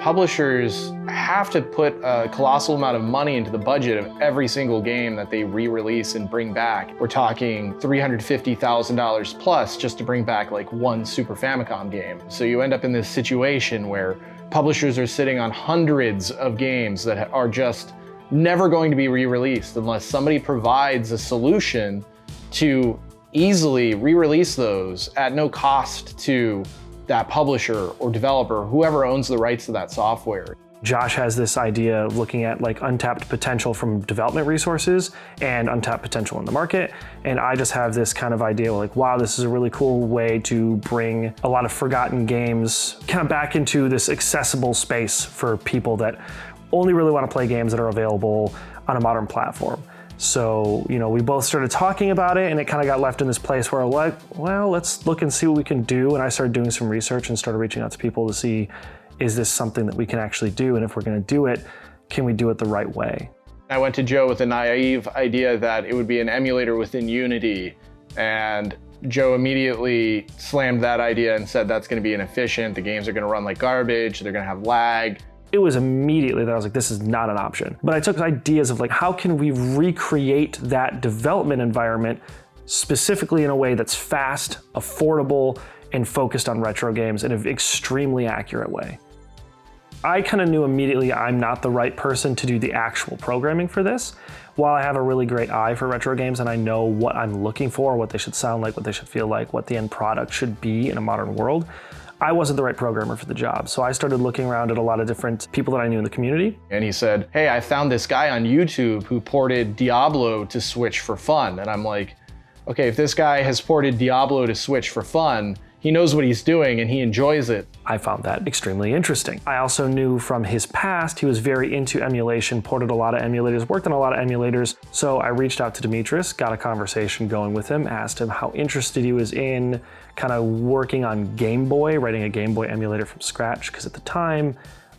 Publishers have to put a colossal amount of money into the budget of every single game that they re-release and bring back. We're talking $350,000 plus just to bring back like one Super Famicom game. So you end up in this situation where publishers are sitting on hundreds of games that are just never going to be re-released unless somebody provides a solution to easily re-release those at no cost to that publisher or developer, whoever owns the rights to that software. Josh has this idea of looking at like untapped potential from development resources and untapped potential in the market. And I just have this kind of idea like, wow, this is a really cool way to bring a lot of forgotten games kind of back into this accessible space for people that only really want to play games that are available on a modern platform. So, we both started talking about it and it kind of got left in this place where we're like, well, let's look and see what we can do. And I started doing some research and started reaching out to people to see, is this something that we can actually do? And if we're going to do it, can we do it the right way? I went to Joe with a naive idea that it would be an emulator within Unity. And Joe immediately slammed that idea and said that's going to be inefficient. The games are going to run like garbage. They're going to have lag. It was immediately that I was like, this is not an option. But I took ideas of like, how can we recreate that development environment specifically in a way that's fast, affordable, and focused on retro games in an extremely accurate way. I kind of knew immediately I'm not the right person to do the actual programming for this. While I have a really great eye for retro games and I know what I'm looking for, what they should sound like, what they should feel like, what the end product should be in a modern world, I wasn't the right programmer for the job. So I started looking around at a lot of different people that I knew in the community. And he said, hey, I found this guy on YouTube who ported Diablo to Switch for fun. And I'm like, okay, if this guy has ported Diablo to Switch for fun, he knows what he's doing and he enjoys it. I found that extremely interesting. I also knew from his past, he was very into emulation, ported a lot of emulators, worked on a lot of emulators. So I reached out to Demetrius, got a conversation going with him, asked him how interested he was in kind of working on Game Boy, writing a Game Boy emulator from scratch. Because at the time,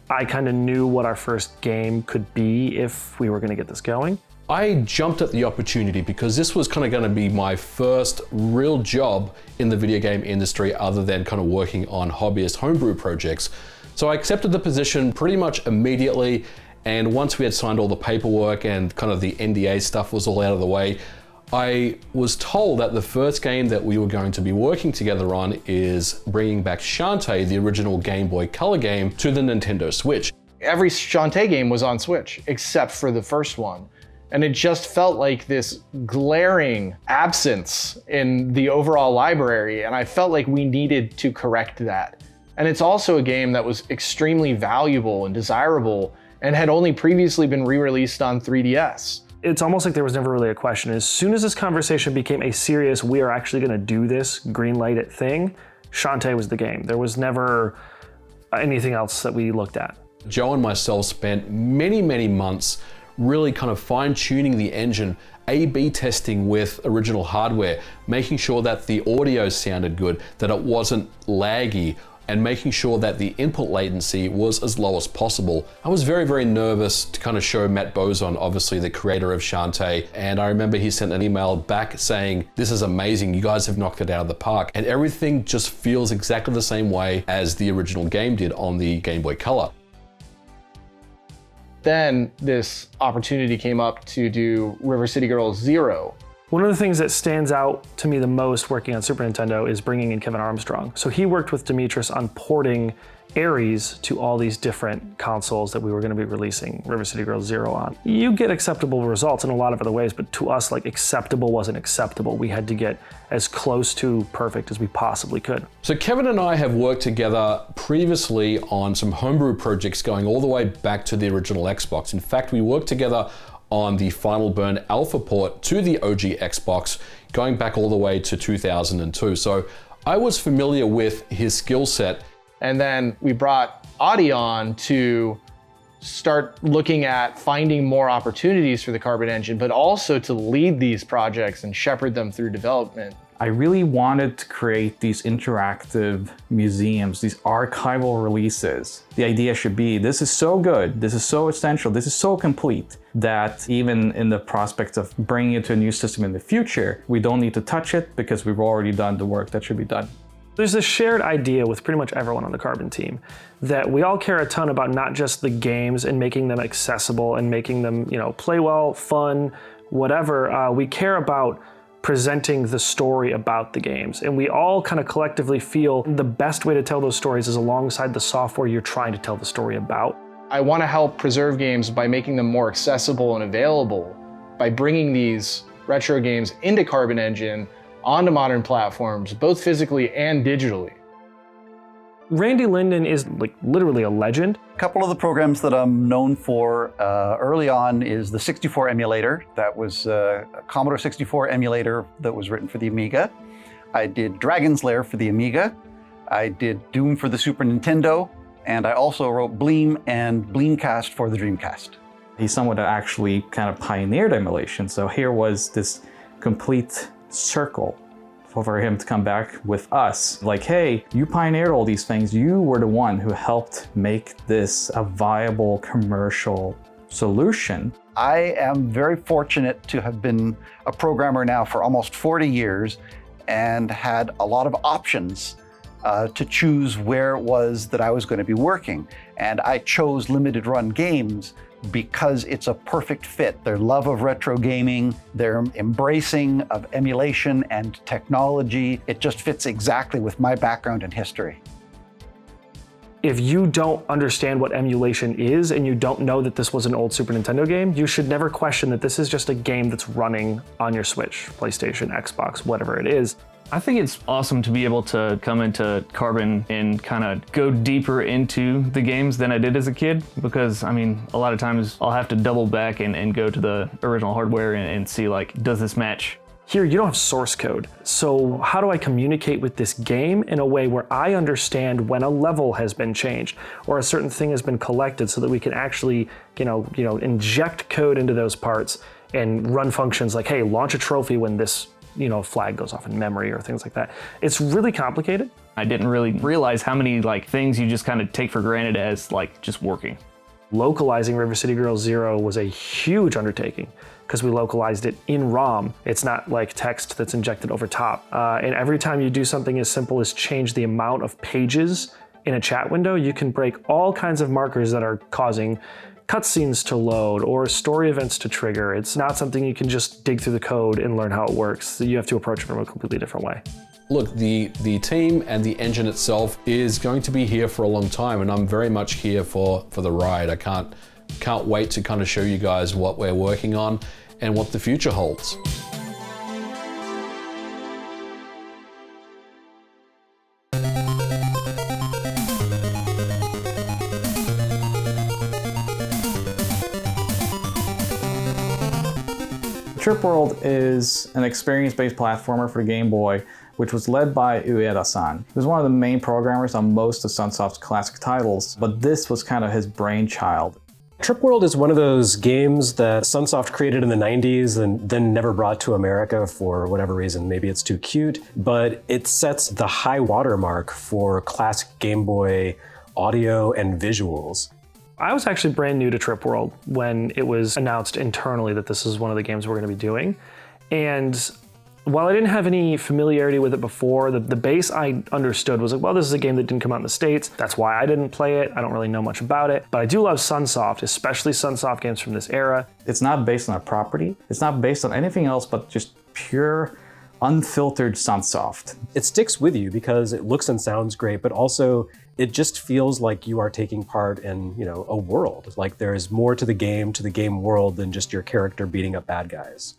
I kind of knew what our first game could be if we were going to get this going. I jumped at the opportunity because this was kind of going to be my first real job in the video game industry other than kind of working on hobbyist homebrew projects. So I accepted the position pretty much immediately, and once we had signed all the paperwork and kind of the NDA stuff was all out of the way, I was told that the first game that we were going to be working together on is bringing back Shantae, the original Game Boy Color game, to the Nintendo Switch. Every Shantae game was on Switch except for the first one. And it just felt like this glaring absence in the overall library, and I felt like we needed to correct that. And it's also a game that was extremely valuable and desirable and had only previously been re-released on 3DS. It's almost like there was never really a question. As soon as this conversation became a serious, we are actually going to do this, green light it thing, Shantae was the game. There was never anything else that we looked at. Joe and myself spent many, many months really kind of fine-tuning the engine, A/B testing with original hardware, making sure that the audio sounded good, that it wasn't laggy, and making sure that the input latency was as low as possible. I was very, very nervous to kind of show Matt Bozon, obviously the creator of Shantae, and I remember he sent an email back saying, this is amazing, you guys have knocked it out of the park, and everything just feels exactly the same way as the original game did on the Game Boy Color. Then this opportunity came up to do River City Girls Zero. One of the things that stands out to me the most working on Super Nintendo is bringing in Kevin Armstrong. So he worked with Demetrius on porting Ares to all these different consoles that we were going to be releasing River City Girls Zero on. You get acceptable results in a lot of other ways, but to us, like, acceptable wasn't acceptable. We had to get as close to perfect as we possibly could. So Kevin and I have worked together previously on some homebrew projects going all the way back to the original Xbox. In fact, we worked together on the Final Burn Alpha port to the OG Xbox, going back all the way to 2002. So I was familiar with his skill set. And then we brought Audie on to start looking at finding more opportunities for the Carbon engine, but also to lead these projects and shepherd them through development. I really wanted to create these interactive museums, these archival releases. The idea should be, this is so good, this is so essential, this is so complete, that even in the prospect of bringing it to a new system in the future, we don't need to touch it because we've already done the work that should be done. There's this shared idea with pretty much everyone on the Carbon team that we all care a ton about not just the games and making them accessible and making them, play well, fun, whatever. We care about presenting the story about the games. And we all kind of collectively feel the best way to tell those stories is alongside the software you're trying to tell the story about. I want to help preserve games by making them more accessible and available, by bringing these retro games into Carbon Engine, onto modern platforms, both physically and digitally. Randy Linden is literally a legend. A couple of the programs that I'm known for early on is the 64 emulator. That was a Commodore 64 emulator that was written for the Amiga. I did Dragon's Lair for the Amiga. I did Doom for the Super Nintendo. And I also wrote Bleem and Bleemcast for the Dreamcast. He's someone that actually kind of pioneered emulation. So here was this complete circle for him to come back with us. Like, hey, you pioneered all these things. You were the one who helped make this a viable commercial solution. I am very fortunate to have been a programmer now for almost 40 years and had a lot of options to choose where it was that I was going to be working. And I chose Limited Run Games because it's a perfect fit. Their love of retro gaming, their embracing of emulation and technology, it just fits exactly with my background and history. If you don't understand what emulation is and you don't know that this was an old Super Nintendo game, you should never question that this is just a game that's running on your Switch, PlayStation, Xbox, whatever it is. I think it's awesome to be able to come into Carbon and kind of go deeper into the games than I did as a kid, because a lot of times I'll have to double back and go to the original hardware and see does this match? Here, you don't have source code. So how do I communicate with this game in a way where I understand when a level has been changed or a certain thing has been collected so that we can actually, inject code into those parts and run functions like, hey, launch a trophy when this flag goes off in memory or things like that. It's really complicated. I didn't really realize how many things you just kind of take for granted as just working. Localizing River City Girls 0 was a huge undertaking because we localized it in ROM. It's not like text that's injected over top. And every time you do something as simple as change the amount of pages in a chat window, you can break all kinds of markers that are causing cutscenes to load or story events to trigger. It's not something you can just dig through the code and learn how it works. So you have to approach it from a completely different way. Look, the team and the engine itself is going to be here for a long time, and I'm very much here for the ride. I can't wait to kind of show you guys what we're working on and what the future holds. Trip World is an experience-based platformer for Game Boy, which was led by Ueda-san. He was one of the main programmers on most of Sunsoft's classic titles, but this was kind of his brainchild. Trip World is one of those games that Sunsoft created in the 90s and then never brought to America for whatever reason. Maybe it's too cute, but it sets the high watermark for classic Game Boy audio and visuals. I was actually brand new to Trip World when it was announced internally that this is one of the games we're going to be doing. And while I didn't have any familiarity with it before, the base I understood was well, this is a game that didn't come out in the States. That's why I didn't play it. I don't really know much about it. But I do love Sunsoft, especially Sunsoft games from this era. It's not based on a property. It's not based on anything else but just pure, unfiltered Sunsoft. It sticks with you because it looks and sounds great, but also it just feels like you are taking part in, a world. Like there is more to the game world than just your character beating up bad guys.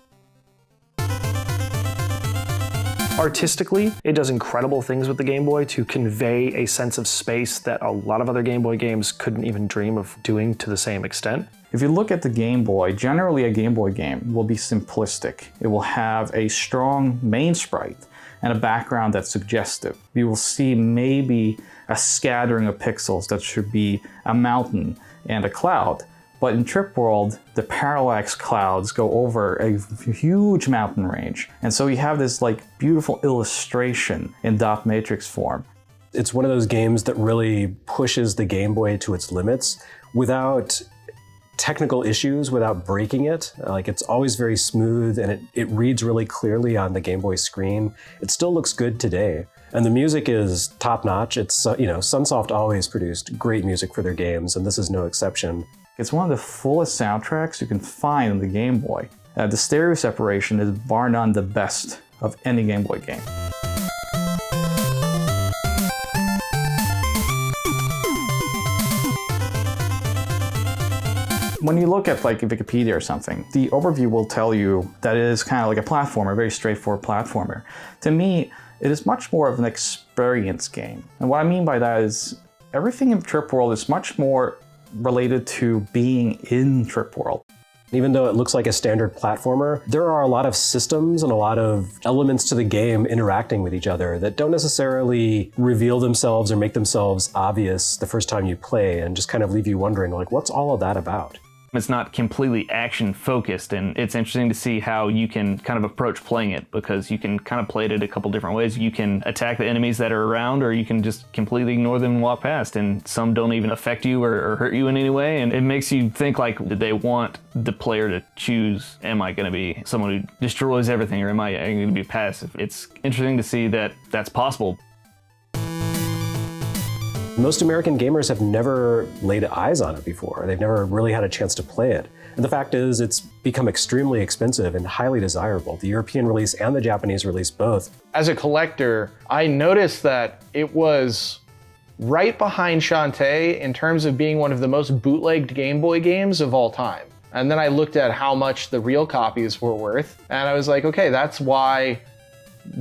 Artistically, it does incredible things with the Game Boy to convey a sense of space that a lot of other Game Boy games couldn't even dream of doing to the same extent. If you look at the Game Boy, generally a Game Boy game will be simplistic. It will have a strong main sprite and a background that's suggestive. You will see maybe a scattering of pixels that should be a mountain and a cloud, But in Trip World, the parallax clouds go over a huge mountain range. And so you have this like beautiful illustration in dot matrix form. It's one of those games that really pushes the Game Boy to its limits without technical issues, without breaking it. Like, it's always very smooth, and it reads really clearly on the Game Boy screen. It still looks good today. And the music is top notch. It's, Sunsoft always produced great music for their games, and this is no exception. It's one of the fullest soundtracks you can find on the Game Boy. The stereo separation is bar none the best of any Game Boy game. When you look at like Wikipedia or something, the overview will tell you that it is kind of like a platformer, a very straightforward platformer. To me, it is much more of an experience game. And what I mean by that is everything in Trip World is much more related to being in Trip World. Even though it looks like a standard platformer, there are a lot of systems and a lot of elements to the game interacting with each other that don't necessarily reveal themselves or make themselves obvious the first time you play, and just kind of leave you wondering, like, what's all of that about? It's not completely action focused, and it's interesting to see how you can kind of approach playing it, because you can kind of play it in a couple different ways. You can attack the enemies that are around, or you can just completely ignore them and walk past, and some don't even affect you or hurt you in any way. And it makes you think, like, did they want the player to choose, am I going to be someone who destroys everything, or am I going to be passive? It's interesting to see that that's possible. Most American gamers have never laid eyes on it before. They've never really had a chance to play it. And the fact is, it's become extremely expensive and highly desirable. The European release and the Japanese release both. As a collector, I noticed that it was right behind Shantae in terms of being one of the most bootlegged Game Boy games of all time. And then I looked at how much the real copies were worth, and I was like, okay, that's why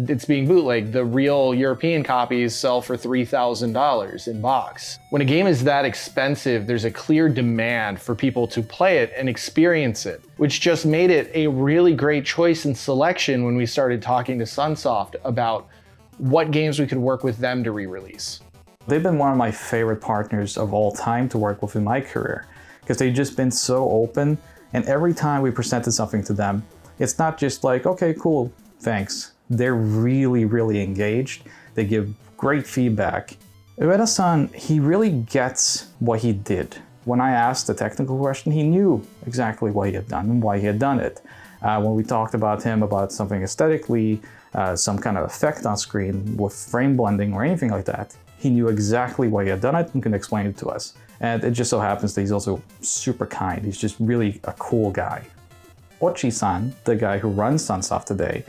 it's being bootlegged. The real European copies sell for $3,000 in box. When a game is that expensive, there's a clear demand for people to play it and experience it, which just made it a really great choice and selection when we started talking to Sunsoft about what games we could work with them to re-release. They've been one of my favorite partners of all time to work with in my career, because they've just been so open, and every time we presented something to them, it's not just like, okay, cool, thanks. They're really, really engaged. They give great feedback. Ueda-san, he really gets what he did. When I asked the technical question, he knew exactly what he had done and why he had done it. When we talked about him about something aesthetically, some kind of effect on screen with frame blending or anything like that, he knew exactly why he had done it and could explain it to us. And it just so happens that he's also super kind. He's just really a cool guy. Ochi-san, the guy who runs Sunsoft today,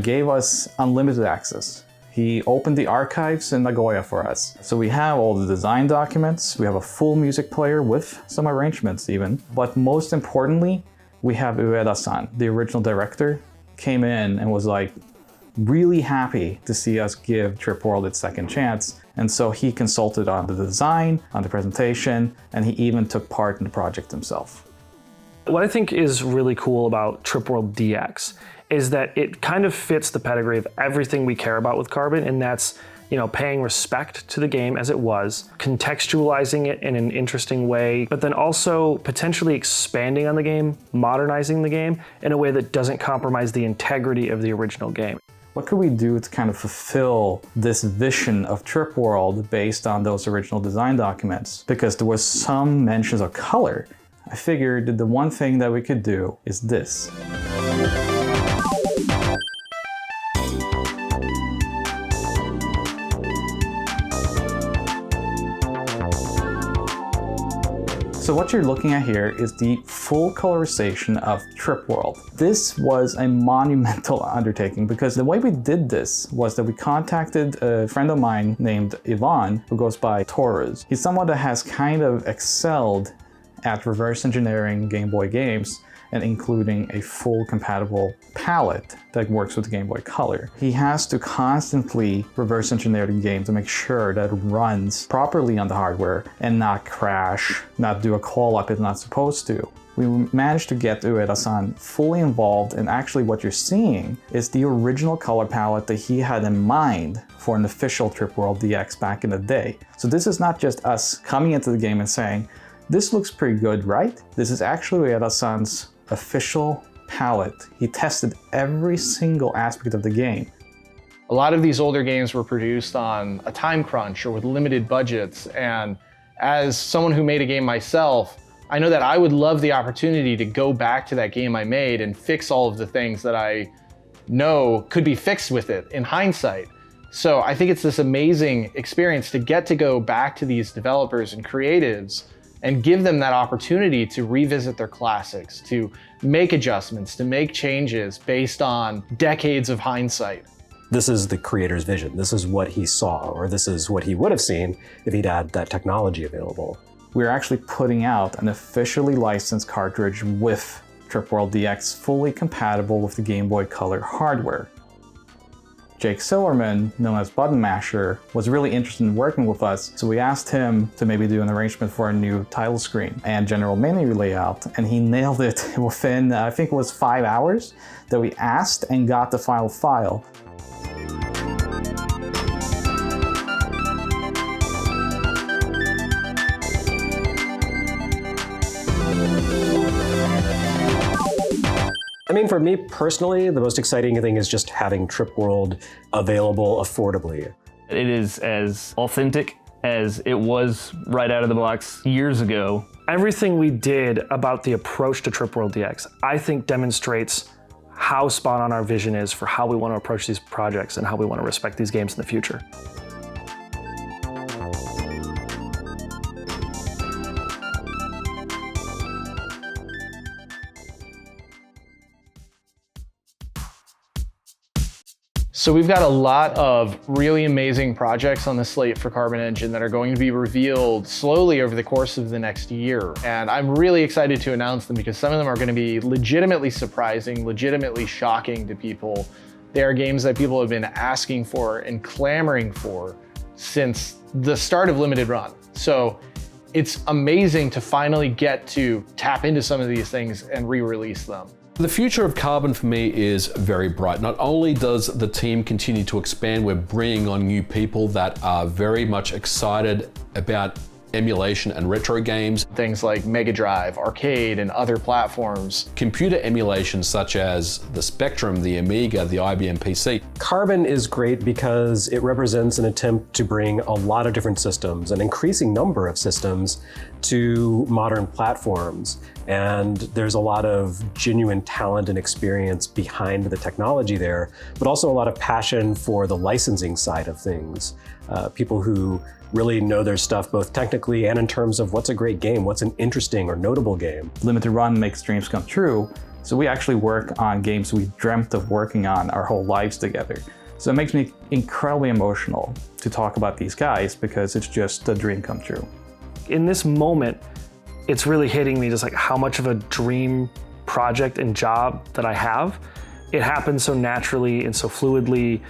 gave us unlimited access. He opened the archives in Nagoya for us. So we have all the design documents, we have a full music player with some arrangements even, but most importantly, we have Ueda-san, the original director, came in and was like really happy to see us give Trip World its second chance. And so he consulted on the design, on the presentation, and he even took part in the project himself. What I think is really cool about Trip World DX is that it kind of fits the pedigree of everything we care about with Carbon, and that's, paying respect to the game as it was, contextualizing it in an interesting way, but then also potentially expanding on the game, modernizing the game in a way that doesn't compromise the integrity of the original game. What could we do to kind of fulfill this vision of Trip World based on those original design documents? Because there was some mentions of color. I figured that the one thing that we could do is this. So what you're looking at here is the full colorization of Trip World. This was a monumental undertaking because the way we did this was that we contacted a friend of mine named Ivan, who goes by Torres. He's someone that has kind of excelled at reverse engineering Game Boy games and including a full compatible palette that works with the Game Boy Color. He has to constantly reverse engineer the game to make sure that it runs properly on the hardware and not crash, not do a call up it's not supposed to. We managed to get Ueda-san fully involved, and actually what you're seeing is the original color palette that he had in mind for an official Trip World DX back in the day. So this is not just us coming into the game and saying, this looks pretty good, right? This is actually Ueda-san's official palette. He tested every single aspect of the game. A lot of these older games were produced on a time crunch or with limited budgets, and as someone who made a game myself, I know that I would love the opportunity to go back to that game I made and fix all of the things that I know could be fixed with it in hindsight. So I think it's this amazing experience to get to go back to these developers and creatives and give them that opportunity to revisit their classics, to make adjustments, to make changes based on decades of hindsight. This is the creator's vision. This is what he saw, or this is what he would have seen if he'd had that technology available. We're actually putting out an officially licensed cartridge with Trip World DX fully compatible with the Game Boy Color hardware. Jake Silverman, known as Button Masher, was really interested in working with us, so we asked him to maybe do an arrangement for a new title screen and general menu layout, and he nailed it within, I think it was 5 hours that we asked and got the final file. I mean, for me personally, the most exciting thing is just having Trip World available affordably. It is as authentic as it was right out of the box years ago. Everything we did about the approach to Trip World DX, I think demonstrates how spot on our vision is for how we want to approach these projects and how we want to respect these games in the future. So we've got a lot of really amazing projects on the slate for Carbon Engine that are going to be revealed slowly over the course of the next year. And I'm really excited to announce them because some of them are going to be legitimately surprising, legitimately shocking to people. They are games that people have been asking for and clamoring for since the start of Limited Run. So it's amazing to finally get to tap into some of these things and re-release them. The future of Carbon for me is very bright. Not only does the team continue to expand, we're bringing on new people that are very much excited about emulation and retro games. Things like Mega Drive, arcade, and other platforms. Computer emulation such as the Spectrum, the Amiga, the IBM PC. Carbon is great because it represents an attempt to bring a lot of different systems, an increasing number of systems, to modern platforms. And there's a lot of genuine talent and experience behind the technology there, but also a lot of passion for the licensing side of things. People who really know their stuff both technically and in terms of what's a great game, what's an interesting or notable game. Limited Run makes dreams come true, so we actually work on games we dreamt of working on our whole lives together. So it makes me incredibly emotional to talk about these guys because it's just a dream come true. In this moment, it's really hitting me just like how much of a dream project and job that I have. It happens so naturally and so fluidly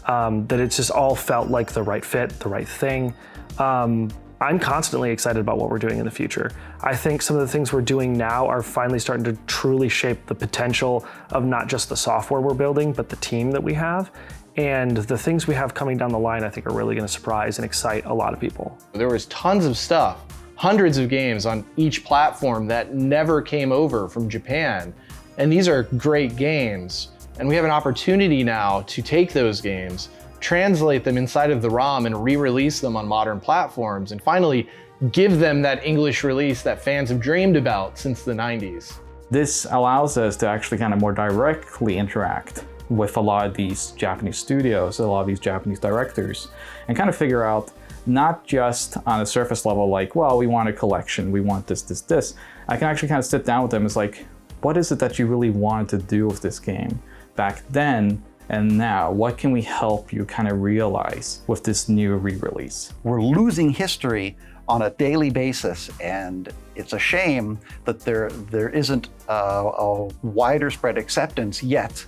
that it's just all felt like the right fit, the right thing. I'm constantly excited about what we're doing in the future. I think some of the things we're doing now are finally starting to truly shape the potential of not just the software we're building, but the team that we have. And the things we have coming down the line, I think, are really going to surprise and excite a lot of people. There was tons of stuff, hundreds of games on each platform that never came over from Japan. And these are great games. And we have an opportunity now to take those games, translate them inside of the ROM and re-release them on modern platforms, and finally give them that English release that fans have dreamed about since the 90s. This allows us to actually kind of more directly interact with a lot of these Japanese studios, a lot of these Japanese directors, and kind of figure out not just on a surface level, like, well, we want a collection, we want this, this, this. I can actually kind of sit down with them. It's like, what is it that you really wanted to do with this game back then and now? What can we help you kind of realize with this new re-release? We're losing history on a daily basis, and it's a shame that there isn't a wider spread acceptance yet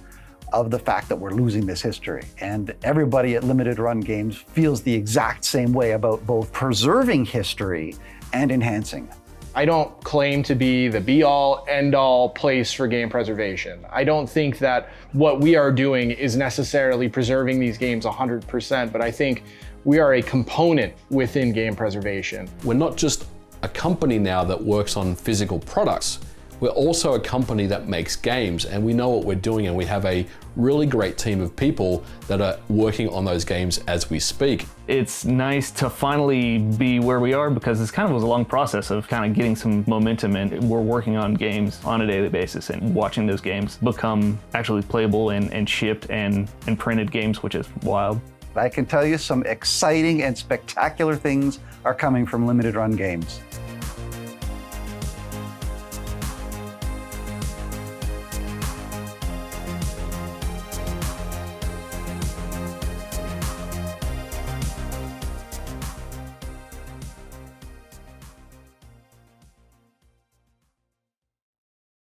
of the fact that we're losing this history. And everybody at Limited Run Games feels the exact same way about both preserving history and enhancing it. I don't claim to be the be-all, end-all place for game preservation. I don't think that what we are doing is necessarily preserving these games 100%, but I think we are a component within game preservation. We're not just a company now that works on physical products. We're also a company that makes games, and we know what we're doing, and we have a really great team of people that are working on those games as we speak. It's nice to finally be where we are, because this kind of was a long process of kind of getting some momentum, and we're working on games on a daily basis and watching those games become actually playable and shipped and printed games, which is wild. I can tell you some exciting and spectacular things are coming from Limited Run Games.